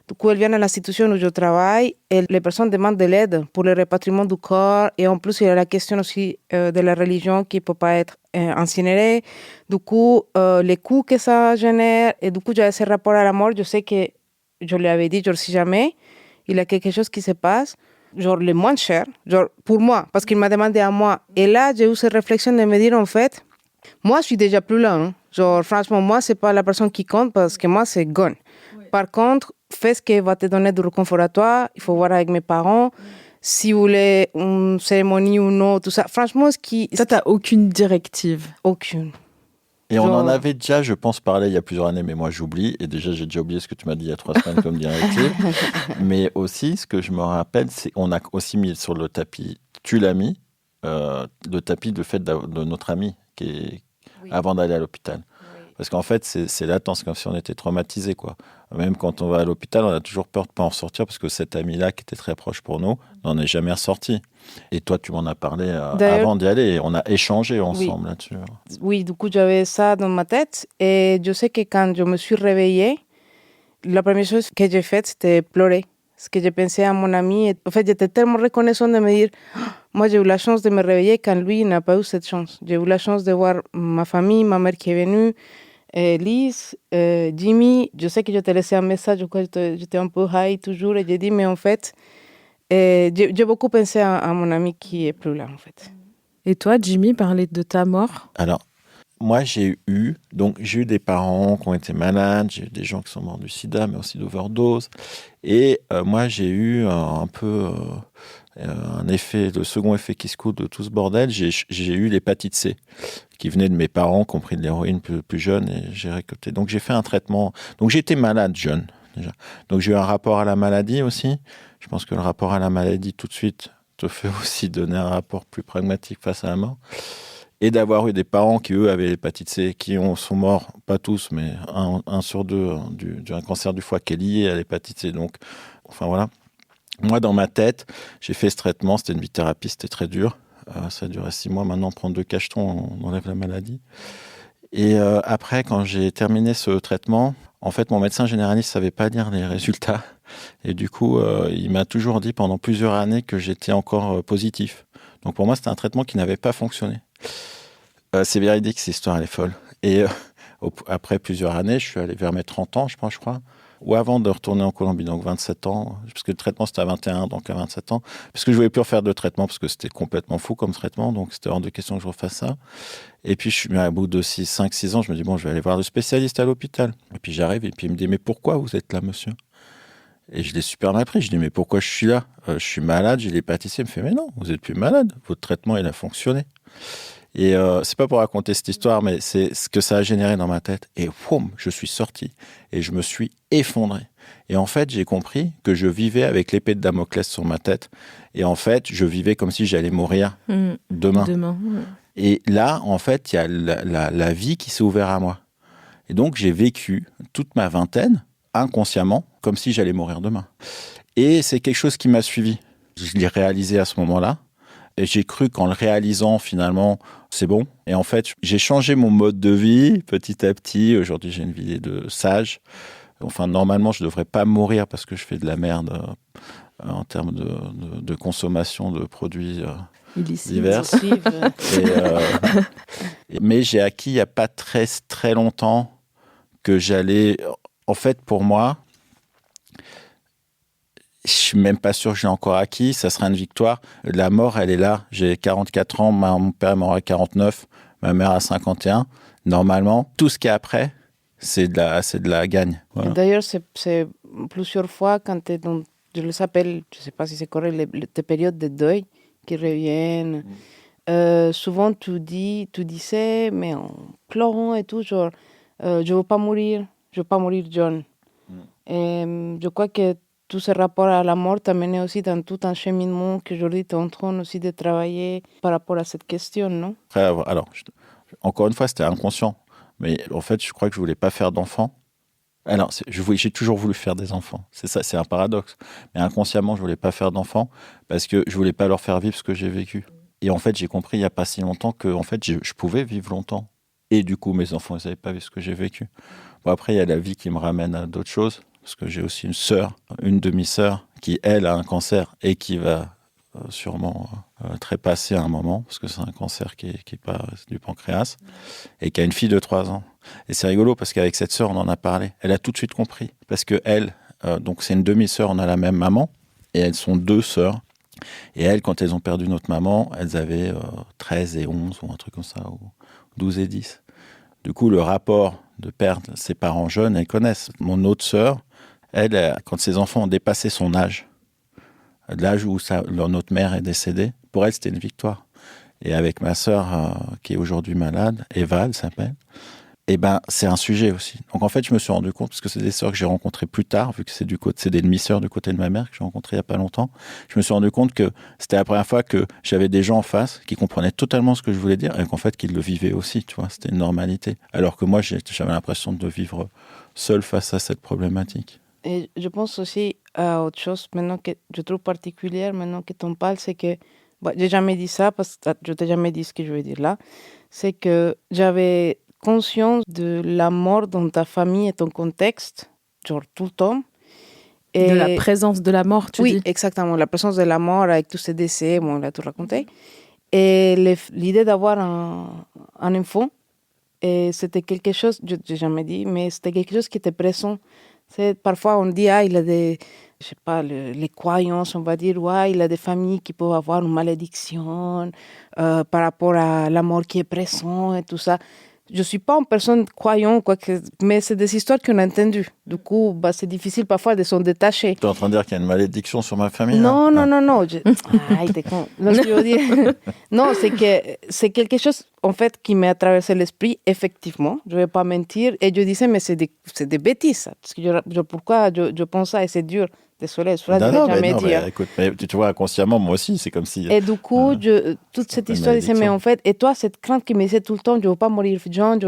Du coup, elle vient à l'institution où je travaille et les personnes demandent de l'aide pour le rapatriement du corps. Et en plus, il y a la question aussi de la religion qui ne peut pas être incinérée. Du coup, les coûts que ça génère. Et du coup, j'avais ce rapport à la mort. Je sais que je lui avais dit, genre, si jamais il y a quelque chose qui se passe, genre le moins cher, genre pour moi, parce qu'il m'a demandé à moi. Et là, j'ai eu cette réflexion de me dire, en fait, moi, je suis déjà plus là. Hein. Genre, franchement, moi, c'est pas la personne qui compte parce que moi, c'est gone. Oui. Par contre, fais ce qui va te donner du réconfort à toi. Il faut voir avec mes parents. Si vous voulez une cérémonie ou non, tout ça. Franchement, Ça, t'as aucune directive? Aucune. Et on en avait déjà, je pense, parlé il y a plusieurs années, mais moi j'oublie. Et déjà, j'ai déjà oublié ce que tu m'as dit il y a 3 semaines comme directive. Mais aussi, ce que je me rappelle, c'est qu'on a aussi mis sur le tapis, tu l'as mis, le tapis de fait de notre ami avant d'aller à l'hôpital. Oui. Parce qu'en fait, c'est latent, c'est comme si on était traumatisé, quoi. Même quand on va à l'hôpital, on a toujours peur de ne pas en ressortir parce que cet ami-là, qui était très proche pour nous, n'en est jamais ressorti. Et toi, tu m'en as parlé avant d'y aller. Et on a échangé ensemble là-dessus. Oui, du coup, j'avais ça dans ma tête. Et je sais que quand je me suis réveillée, la première chose que j'ai faite, c'était pleurer. Parce que j'ai pensé à mon ami. Et, en fait, j'étais tellement reconnaissante de me dire, moi, j'ai eu la chance de me réveiller quand lui n'a pas eu cette chance. J'ai eu la chance de voir ma famille, ma mère qui est venue, Lise, Jimmy. Je sais que je t'ai laissé un message, je crois que j'étais un peu high toujours. Et j'ai dit, mais en fait, j'ai beaucoup pensé à mon ami qui est plus là, en fait. Et toi, Jimmy, parler de ta mort? Alors, moi, j'ai eu des parents qui ont été malades, j'ai eu des gens qui sont morts du sida, mais aussi d'overdose. Et moi, j'ai eu un peu un effet, le second effet qui se coule de tout ce bordel. J'ai eu l'hépatite C, qui venait de mes parents, qui ont pris de l'héroïne plus jeune, et j'ai récolté. Donc, j'ai fait un traitement. Donc, j'ai été malade jeune, déjà. Donc, j'ai eu un rapport à la maladie aussi. Je pense que le rapport à la maladie, tout de suite, te fait aussi donner un rapport plus pragmatique face à la mort. Et d'avoir eu des parents qui, eux, avaient l'hépatite C, qui sont morts, pas tous, mais un sur deux, d'un cancer du foie qui est lié à l'hépatite C. Donc, enfin voilà. Moi, dans ma tête, j'ai fait ce traitement. C'était une bithérapie, c'était très dur. Ça a duré 6 mois. Maintenant, on prend 2 cachetons, on enlève la maladie. Et après, quand j'ai terminé ce traitement, en fait, mon médecin généraliste ne savait pas lire les résultats. Et du coup, il m'a toujours dit pendant plusieurs années que j'étais encore positif. Donc pour moi, c'était un traitement qui n'avait pas fonctionné. C'est véridique, cette histoire, elle est folle. Et après plusieurs années, je suis allé vers mes 30 ans, je crois, ou avant de retourner en Colombie, donc 27 ans, parce que le traitement c'était à 21, donc à 27 ans, parce que je ne voulais plus refaire de traitement, parce que c'était complètement fou comme traitement, donc c'était hors de question que je refasse ça. Et puis, à bout de 5-6 ans, je me dis, bon, je vais aller voir le spécialiste à l'hôpital. Et puis j'arrive, et puis il me dit, mais pourquoi vous êtes là, monsieur ? Et je l'ai super mal pris. Je dis, mais pourquoi je suis là ? Je suis malade, j'ai l'hépatite C. Il me fait, mais non, vous n'êtes plus malade, votre traitement, il a fonctionné. Et c'est pas pour raconter cette histoire, mais c'est ce que ça a généré dans ma tête. Et boum, je suis sorti et je me suis effondré. Et en fait, j'ai compris que je vivais avec l'épée de Damoclès sur ma tête. Et en fait, je vivais comme si j'allais mourir demain. Ouais. Et là, en fait, il y a la vie qui s'est ouverte à moi. Et donc, j'ai vécu toute ma vingtaine, inconsciemment, comme si j'allais mourir demain. Et c'est quelque chose qui m'a suivi. Je l'ai réalisé à ce moment-là. Et j'ai cru qu'en le réalisant, finalement, c'est bon. Et en fait, j'ai changé mon mode de vie petit à petit. Aujourd'hui, j'ai une vie de sage. Enfin, normalement, je ne devrais pas mourir parce que je fais de la merde en termes de consommation de produits divers. Mais j'ai acquis il n'y a pas très, très longtemps que j'allais... En fait, pour moi... Je suis même pas sûr que j'ai encore acquis, ça sera une victoire. La mort, elle est là. J'ai 44 ans, mon père est mort à 49, ma mère à 51. Normalement, tout ce qui est après, c'est de la gagne. Voilà. D'ailleurs, c'est plusieurs fois quand tu es dans, je les appelle, je sais pas si c'est correct, tes périodes de deuil qui reviennent. Souvent, tu disais, mais en pleurant et tout, genre, je veux pas mourir jeune. Et je crois que tout ce rapport à la mort t'a mené aussi dans tout un cheminement qu'aujourd'hui tu es en train aussi de travailler par rapport à cette question, non ? Après, alors, encore une fois, c'était inconscient. Mais en fait, je crois que je voulais pas faire d'enfants. Alors, j'ai toujours voulu faire des enfants. C'est ça, c'est un paradoxe. Mais inconsciemment, je voulais pas faire d'enfants parce que je voulais pas leur faire vivre ce que j'ai vécu. Et en fait, j'ai compris il y a pas si longtemps que en fait, je pouvais vivre longtemps. Et du coup, mes enfants, ils savaient pas vivre ce que j'ai vécu. Bon, après, il y a la vie qui me ramène à d'autres choses. parce que j'ai aussi une demi-sœur, qui, elle, a un cancer et qui va sûrement trépasser à un moment, parce que c'est un cancer qui est pas du pancréas, et qui a une fille de 3 ans. Et c'est rigolo, parce qu'avec cette sœur, on en a parlé. Elle a tout de suite compris, parce que elle, donc c'est une demi-sœur, on a la même maman, et elles sont 2 sœurs. Et elles, quand elles ont perdu notre maman, elles avaient 13 et 11, ou un truc comme ça, ou 12 et 10. Du coup, le rapport de perdre ses parents jeunes, elles connaissent. Mon autre sœur, elle, quand ses enfants ont dépassé son âge, l'âge où notre mère est décédée, pour elle, c'était une victoire. Et avec ma sœur, qui est aujourd'hui malade, Eva, elle s'appelle, et ben, c'est un sujet aussi. Donc en fait, je me suis rendu compte, parce que c'est des sœurs que j'ai rencontrées plus tard, vu que c'est des demi-sœurs du côté de ma mère que j'ai rencontrées il n'y a pas longtemps, je me suis rendu compte que c'était la première fois que j'avais des gens en face qui comprenaient totalement ce que je voulais dire, et qu'en fait, qu'ils le vivaient aussi, tu vois, c'était une normalité. Alors que moi, j'avais l'impression de vivre seul face à cette problématique. Et je pense aussi à autre chose maintenant que je trouve particulière, maintenant que tu en parles, c'est que, j'ai jamais dit ça, parce que je t'ai jamais dit ce que je veux dire là, c'est que j'avais conscience de la mort dans ta famille et ton contexte, genre tout le temps. Et de la présence de la mort, tu dis? Oui, exactement, la présence de la mort avec tous ces décès, on l'a tout raconté. Et l'idée d'avoir un enfant, et c'était quelque chose, je n'ai jamais dit, mais c'était quelque chose qui était présent. Parfois, on dit, il a des, je sais pas, les croyances, on va dire, il a des familles qui peuvent avoir une malédiction par rapport à la mort qui est présente et tout ça. Je ne suis pas une personne croyante, mais c'est des histoires qu'on a entendues. Du coup, c'est difficile parfois de s'en détacher. Tu es en train de dire qu'il y a une malédiction sur ma famille? Non. T'es con. Non, ce que je veux dire. Non, c'est que c'est quelque chose, en fait, qui m'a traversé l'esprit, effectivement. Je ne vais pas mentir. Et je disais, mais c'est des bêtises, ça. Parce que pourquoi je pense ça et c'est dur. Désolée, je ne vais jamais dire. Écoute, mais tu vois, inconsciemment, moi aussi, c'est comme si... Et du coup, toute cette histoire, je disais, mais en fait, et toi, cette crainte qui me disait tout le temps, je ne veux pas mourir jeune.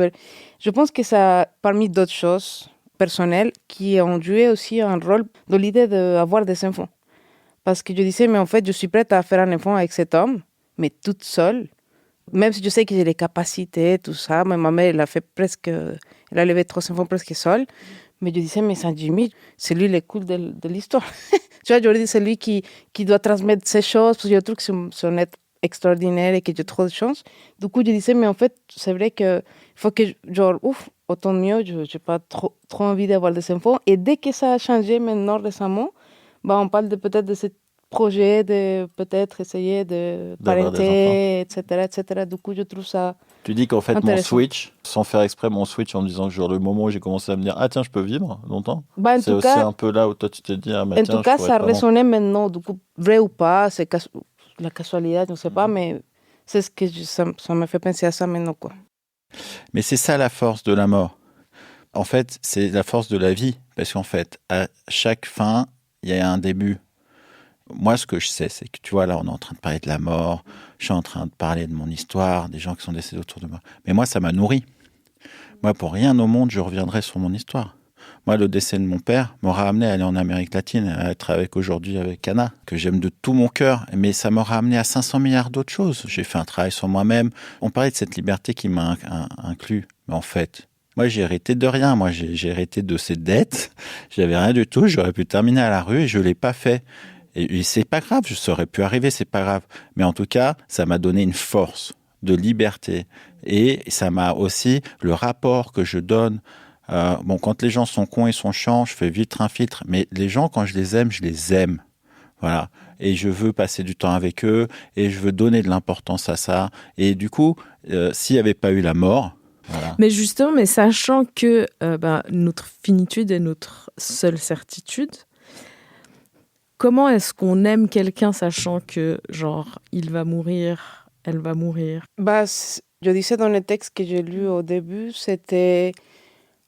Je pense que ça, parmi d'autres choses personnelles, qui ont joué aussi un rôle dans l'idée d'avoir des enfants. Parce que je disais, mais en fait, je suis prête à faire un enfant avec cet homme, mais toute seule. Même si je sais que j'ai les capacités, tout ça. Mais ma mère, elle a élevé 3 enfants presque seule. Mais je disais, mais Saint-Jimmy, c'est lui le cool de l'histoire. Tu vois, je lui dis, c'est lui qui doit transmettre ces choses, parce que je trouve que c'est un être extraordinaire et que j'ai trop de chance. Du coup, je disais, mais en fait, c'est vrai qu'il faut que, autant mieux, je n'ai pas trop envie d'avoir des enfants. Et dès que ça a changé maintenant, récemment, on parle peut-être de ce projet de peut-être essayer de parenter, etc. Du coup, je trouve ça... Tu dis qu'en fait, mon switch, sans faire exprès, en me disant que le moment où j'ai commencé à me dire « Ah tiens, je peux vivre longtemps ?» C'est aussi un peu là où toi, tu t'es dit « Ah, mais tiens, en tout cas, ça résonnait maintenant. Du coup, vrai ou pas, c'est la casualité, je ne sais pas, mais c'est ce que ça m'a fait penser à ça maintenant, quoi. Mais c'est ça la force de la mort. En fait, c'est la force de la vie. Parce qu'en fait, à chaque fin, il y a un début. Moi, ce que je sais, c'est que, tu vois, là, on est en train de parler de la mort, je suis en train de parler de mon histoire, des gens qui sont décédés autour de moi. Mais moi, ça m'a nourri. Moi, pour rien au monde, je reviendrai sur mon histoire. Moi, le décès de mon père m'aura amené à aller en Amérique latine, à être aujourd'hui avec Anna, que j'aime de tout mon cœur. Mais ça m'aura amené à 500 milliards d'autres choses. J'ai fait un travail sur moi-même. On parlait de cette liberté qui m'a inclus. Mais en fait, moi, j'ai hérité de rien. Moi, j'ai hérité de ces dettes. J'avais rien du tout. J'aurais pu terminer à la rue et je l'ai pas fait. Et c'est pas grave, ça aurait pu arriver, c'est pas grave. Mais en tout cas, ça m'a donné une force de liberté. Et ça m'a aussi, le rapport que je donne, quand les gens sont cons et sont chiants, je fais vite un filtre. Mais les gens, quand je les aime. Voilà. Et je veux passer du temps avec eux et je veux donner de l'importance à ça. Et du coup, s'il n'y avait pas eu la mort... Voilà. Mais justement, mais sachant que notre finitude est notre seule certitude, comment est-ce qu'on aime quelqu'un sachant que, il va mourir, elle va mourir? Je disais dans le texte que j'ai lu au début, c'était,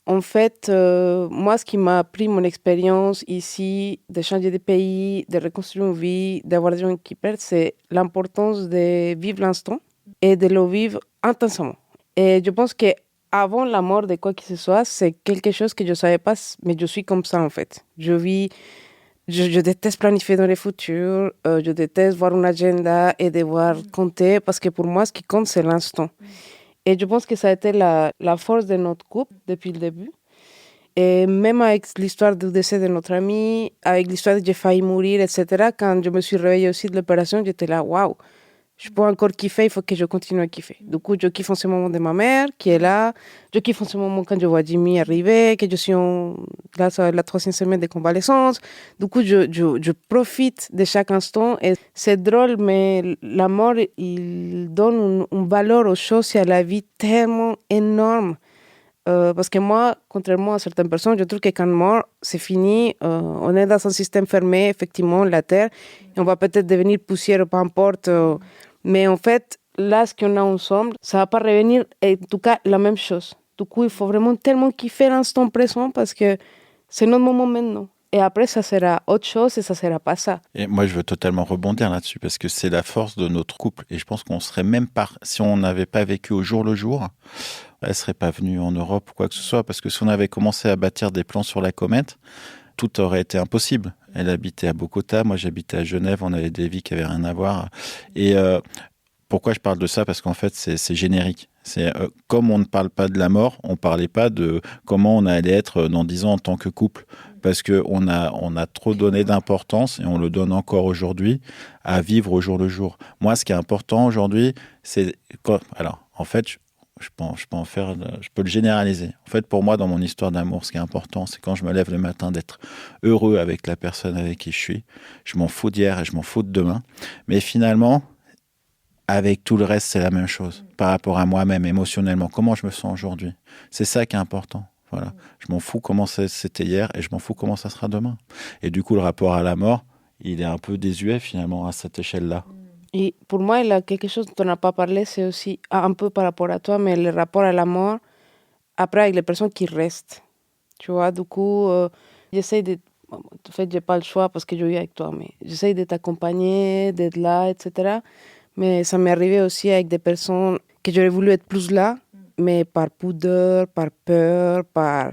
en fait, moi, ce qui m'a appris mon expérience ici, de changer de pays, de reconstruire une vie, d'avoir des gens qui perdent, c'est l'importance de vivre l'instant et de le vivre intensément. Et je pense qu'avant la mort de quoi que ce soit, c'est quelque chose que je ne savais pas, mais je suis comme ça, en fait. Je déteste planifier dans le futur, je déteste voir un agenda et devoir compter, parce que pour moi, ce qui compte, c'est l'instant. Et je pense que ça a été la force de notre couple depuis le début. Et même avec l'histoire du décès de notre ami, avec l'histoire de j'ai failli mourir, etc., quand je me suis réveillée aussi de l'opération, j'étais là, waouh, je peux encore kiffer, il faut que je continue à kiffer. Du coup, je kiffe en ce moment de ma mère qui est là. Je kiffe en ce moment quand je vois Jimmy arriver, que je suis là, sur la 3e semaine de convalescence. Du coup, je profite de chaque instant. Et c'est drôle, mais la mort, il donne une valeur aux choses et à la vie tellement énorme. Parce que moi, contrairement à certaines personnes, je trouve que quand mort, c'est fini. On est dans un système fermé, effectivement, la Terre. Et on va peut-être devenir poussière, peu importe. Mais en fait, là, ce qu'on a ensemble, ça va pas revenir. Et en tout cas, la même chose. Du coup, il faut vraiment tellement kiffer l'instant présent parce que c'est notre moment maintenant. Et après, ça sera autre chose et ça sera pas ça. Et moi, je veux totalement rebondir là-dessus parce que c'est la force de notre couple. Et je pense qu'on serait même pas, si on n'avait pas vécu au jour le jour, elle serait pas venue en Europe ou quoi que ce soit. Parce que si on avait commencé à bâtir des plans sur la comète, tout aurait été impossible. Elle habitait à Bogota, moi j'habitais à Genève, on avait des vies qui avaient rien à voir. Et pourquoi je parle de ça? Parce qu'en fait, c'est générique. C'est comme on ne parle pas de la mort, on ne parlait pas de comment on allait être dans 10 ans en tant que couple. Parce qu'on a trop donné d'importance, et on le donne encore aujourd'hui, à vivre au jour le jour. Moi, ce qui est important aujourd'hui, c'est... Alors, en fait, je peux en faire, je peux le généraliser. En fait, pour moi, dans mon histoire d'amour, ce qui est important, c'est quand je me lève le matin d'être heureux avec la personne avec qui je suis. Je m'en fous d'hier et je m'en fous de demain. Mais finalement, avec tout le reste, c'est la même chose. Par rapport à moi-même, émotionnellement, comment je me sens aujourd'hui. C'est ça qui est important. Voilà. Je m'en fous comment c'était hier et je m'en fous comment ça sera demain. Et du coup, le rapport à la mort, il est un peu désuet finalement à cette échelle-là. Et pour moi, il y a quelque chose dont on n'a pas parlé, c'est aussi un peu par rapport à toi, mais le rapport à la mort, après avec les personnes qui restent. Tu vois, du coup, j'essaie de... En fait, j'ai pas le choix parce que je vis avec toi, mais j'essaie de t'accompagner, d'être là, etc. Mais ça m'est arrivé aussi avec des personnes que j'aurais voulu être plus là, mais par pudeur, par peur, par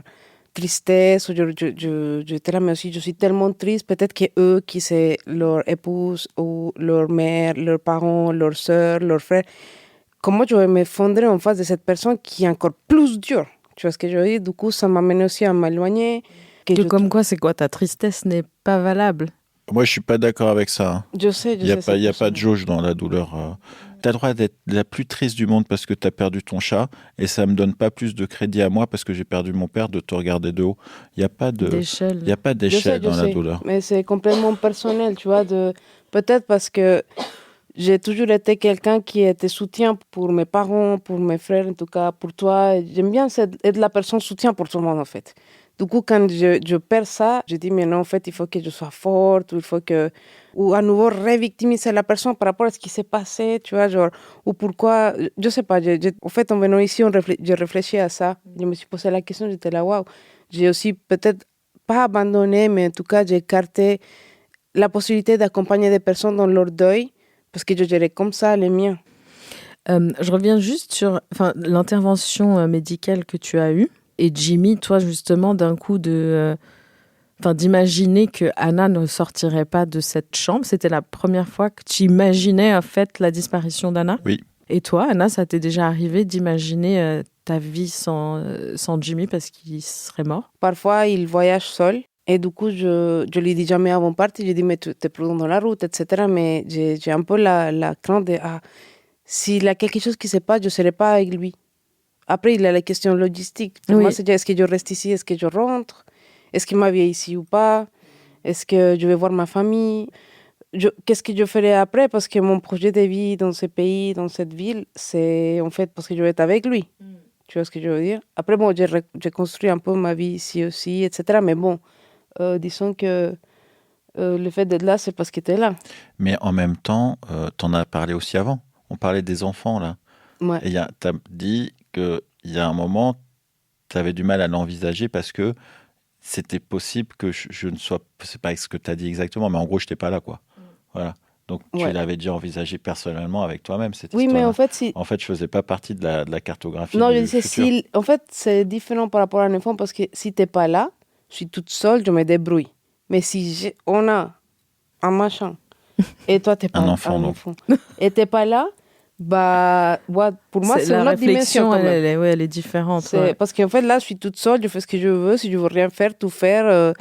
tristesse. J'étais là, mais aussi je suis tellement triste. Peut-être que eux, qui c'est leur épouse ou leur mère, leurs parents, leur soeur, leur frère, comment je vais m'effondrer en face de cette personne qui est encore plus dure. Tu vois ce que je veux dire? Du coup, ça m'amène aussi à m'éloigner. Comme quoi, c'est quoi? Ta tristesse n'est pas valable. Moi, je suis pas d'accord avec ça. Hein. Je sais. Il n'y a pas de jauge dans la douleur. Tu as le droit d'être la plus triste du monde parce que tu as perdu ton chat et ça me donne pas plus de crédit à moi parce que j'ai perdu mon père de te regarder de haut. Il n'y a pas d'échelle. Il n'y a pas d'échelle dans la douleur. Mais c'est complètement personnel, tu vois. Peut-être parce que j'ai toujours été quelqu'un qui était soutien pour mes parents, pour mes frères, en tout cas pour toi. J'aime bien être la personne soutien pour tout le monde, en fait. Du coup, quand je perds ça, je dis, mais non, en fait, il faut que je sois forte, ou il faut que... Ou à nouveau révictimiser la personne par rapport à ce qui s'est passé, tu vois, genre... Ou pourquoi... Je sais pas, en fait, en venant ici, j'ai réfléchi à ça. Je me suis posé la question, j'étais là, waouh. J'ai aussi peut-être pas abandonné, mais en tout cas, j'ai écarté la possibilité d'accompagner des personnes dans leur deuil, parce que je gérais comme ça les miens. Je reviens juste sur l'intervention médicale que tu as eue. Et Jimmy, toi, justement, d'un coup, d'imaginer que Anna ne sortirait pas de cette chambre. C'était la première fois que tu imaginais, en fait, la disparition d'Anna? Oui. Et toi, Anna, ça t'est déjà arrivé d'imaginer ta vie sans Jimmy parce qu'il serait mort? Parfois, il voyage seul. Et du coup, je lui dis jamais avant de partir, je dis, mais tu es prudent dans la route, etc. Mais j'ai un peu la crainte de, s'il y a quelque chose qui se passe, je ne serai pas avec lui. Après, il y a la question logistique. Pour moi, c'est est-ce que je reste ici, est-ce que je rentre, est-ce qu'il m'a vu ici ou pas, est-ce que je vais voir ma famille, qu'est-ce que je ferai après, parce que mon projet de vie dans ce pays, dans cette ville, c'est en fait parce que je vais être avec lui. Tu vois ce que je veux dire? Après, bon, j'ai construit un peu ma vie ici aussi, etc. Mais bon, disons que le fait d'être là, c'est parce que tu es là. Mais en même temps, tu en as parlé aussi avant. On parlait des enfants, là. Ouais. Et tu as dit qu'il y a un moment, tu avais du mal à l'envisager parce que c'était possible que je ne sois... C'est pas ce que tu as dit exactement, mais en gros, je n'étais pas là, quoi. Voilà. Donc, tu l'avais déjà envisagé personnellement avec toi-même, cette histoire. Oui, mais en fait, En fait, je ne faisais pas partie de la cartographie non, du je disais, futur. en fait, c'est différent par rapport à un enfant parce que si tu n'es pas là, je suis toute seule, je me débrouille. Mais si on a un machin et toi, tu n'es pas Un enfant, et tu n'es pas là, Ouais, pour moi, c'est la une autre dimension. réflexion, elle est différente. Ouais. Parce qu'en fait, là, je suis toute seule, je fais ce que je veux. Si je veux rien faire, tout faire.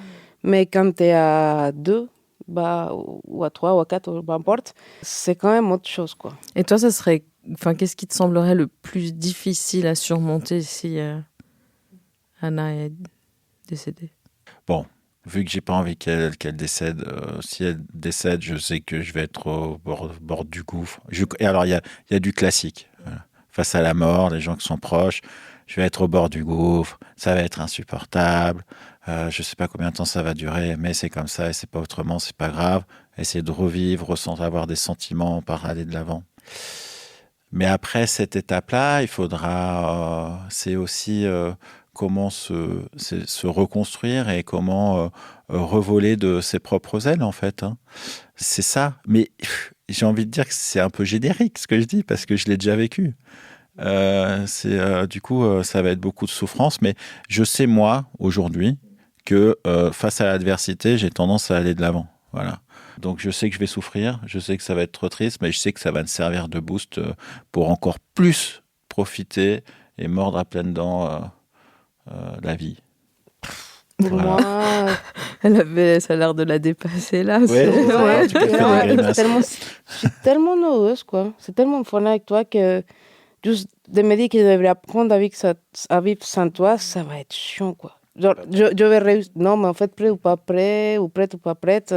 Mais quand tu es à 2, ou à 3, ou à 4, peu importe, c'est quand même autre chose, quoi. Et toi, qu'est-ce qui te semblerait le plus difficile à surmonter si Anna est décédée? Bon, vu que j'ai pas envie qu'elle décède, si elle décède, je sais que je vais être au bord du gouffre. Et alors, il y a du classique. Voilà. Face à la mort, les gens qui sont proches, je vais être au bord du gouffre, ça va être insupportable, je sais pas combien de temps ça va durer, mais c'est comme ça et c'est pas autrement, c'est pas grave. Essayer de revivre, avoir des sentiments, par aller de l'avant. Mais après cette étape-là, il faudra, c'est aussi comment se reconstruire et comment revoler de ses propres ailes, en fait. Hein. C'est ça. Mais j'ai envie de dire que c'est un peu générique ce que je dis, parce que je l'ai déjà vécu. Du coup, ça va être beaucoup de souffrance. Mais je sais, moi, aujourd'hui, que face à l'adversité, j'ai tendance à aller de l'avant. Voilà. Donc je sais que je vais souffrir, je sais que ça va être trop triste, mais je sais que ça va me servir de boost pour encore plus profiter et mordre à pleines dents la vie. Pour moi, ça a l'air de la dépasser là. Ouais, tu peux faire des grimaces. je suis tellement heureuse, quoi. C'est tellement fun avec toi que juste de me dire que je devrais apprendre à vivre sans toi, ça va être chiant, quoi. Genre, je vais réussir. Non, mais en fait, prêt ou pas prêt, ou prête ou pas prête,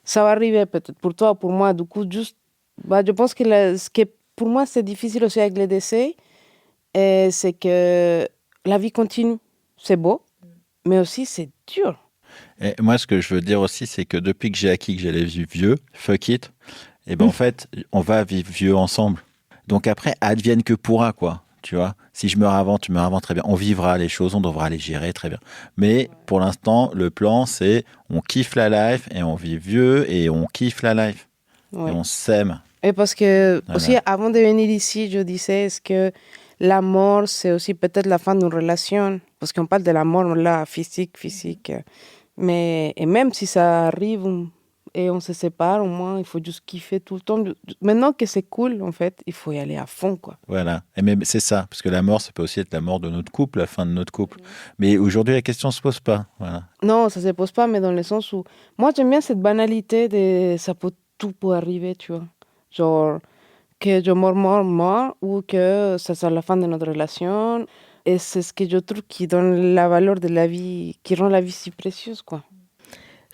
ça va arriver peut-être pour toi ou pour moi. Du coup, juste, je pense que ce qui pour moi, c'est difficile aussi avec les décès, c'est que la vie continue. C'est beau, mais aussi c'est dur. Et moi, ce que je veux dire aussi, c'est que depuis que j'ai acquis que j'allais vivre vieux, fuck it, et ben en fait, on va vivre vieux ensemble. Donc après, advienne que pourra, quoi. Tu vois, si je meurs avant, tu meurs avant, très bien. On vivra les choses, on devra les gérer, très bien. Mais pour l'instant, le plan, c'est on kiffe la life et on vit vieux et on kiffe la life. Ouais. Et on s'aime. Et parce que, aussi, avant de venir ici, je disais, est-ce que la mort, c'est aussi peut-être la fin d'une relation? Parce qu'on parle de la mort, là, physique. Mais et même si ça arrive et on se sépare, au moins, il faut juste kiffer tout le temps. Maintenant que c'est cool, en fait, il faut y aller à fond, quoi. Voilà. Et mais c'est ça, parce que la mort, ça peut aussi être la mort de notre couple, la fin de notre couple. Mais aujourd'hui, la question ne se pose pas. Voilà. Non, ça ne se pose pas, mais dans le sens où... Moi, j'aime bien cette banalité de... Tout peut arriver, tu vois. Genre, que je meurs, ou que ça soit la fin de notre relation. Et c'est ce que je trouve qui donne la valeur de la vie, qui rend la vie si précieuse, quoi.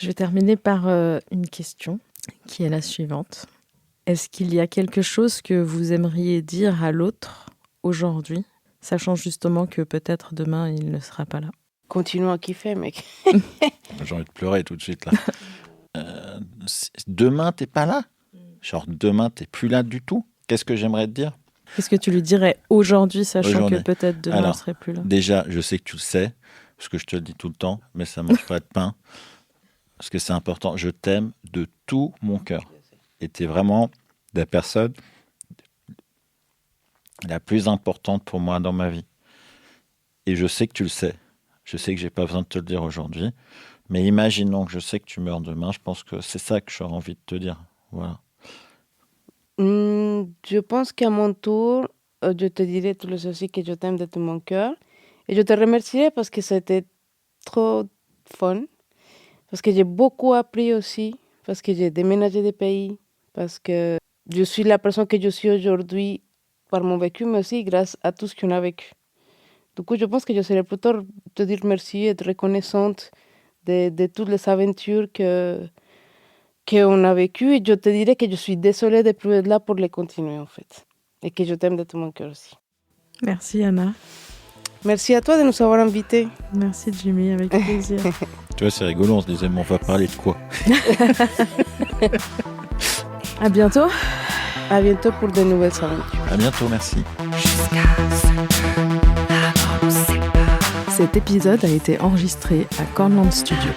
Je vais terminer par une question qui est la suivante. Est-ce qu'il y a quelque chose que vous aimeriez dire à l'autre aujourd'hui, sachant justement que peut-être demain, il ne sera pas là? Continue à kiffer, mec. J'ai envie de pleurer tout de suite, là. Demain, t'es pas là? Genre, demain, t'es plus là du tout? Qu'est-ce que j'aimerais te dire? Qu'est-ce que tu lui dirais aujourd'hui, sachant que peut-être demain, il ne serait plus là? Déjà, je sais que tu le sais, parce que je te le dis tout le temps, mais ça ne mange pas de pain. Parce que c'est important, je t'aime de tout mon cœur. Et tu es vraiment la personne la plus importante pour moi dans ma vie. Et je sais que tu le sais. Je sais que je n'ai pas besoin de te le dire aujourd'hui. Mais imaginons que je sais que tu meurs demain, je pense que c'est ça que j'aurais envie de te dire. Voilà. Je pense qu'à mon tour, je te dirai tout le aussi que je t'aime de tout mon cœur. Et je te remercierai parce que c'était trop fun. Parce que j'ai beaucoup appris aussi, parce que j'ai déménagé de pays, parce que je suis la personne que je suis aujourd'hui par mon vécu, mais aussi grâce à tout ce qu'on a vécu. Du coup, je pense que je serais plutôt te dire merci et être reconnaissante de toutes les aventures qu'on a vécues. Et je te dirais que je suis désolée de ne plus être là pour les continuer, en fait. Et que je t'aime de tout mon cœur aussi. Merci, Anna. Merci à toi de nous avoir invités. Merci, Jimmy, avec plaisir. Tu vois, c'est rigolo, on se disait, mais on va parler de quoi? À bientôt. À bientôt pour de nouvelles aventures. À bientôt, merci. Cet épisode a été enregistré à Cornland Studio.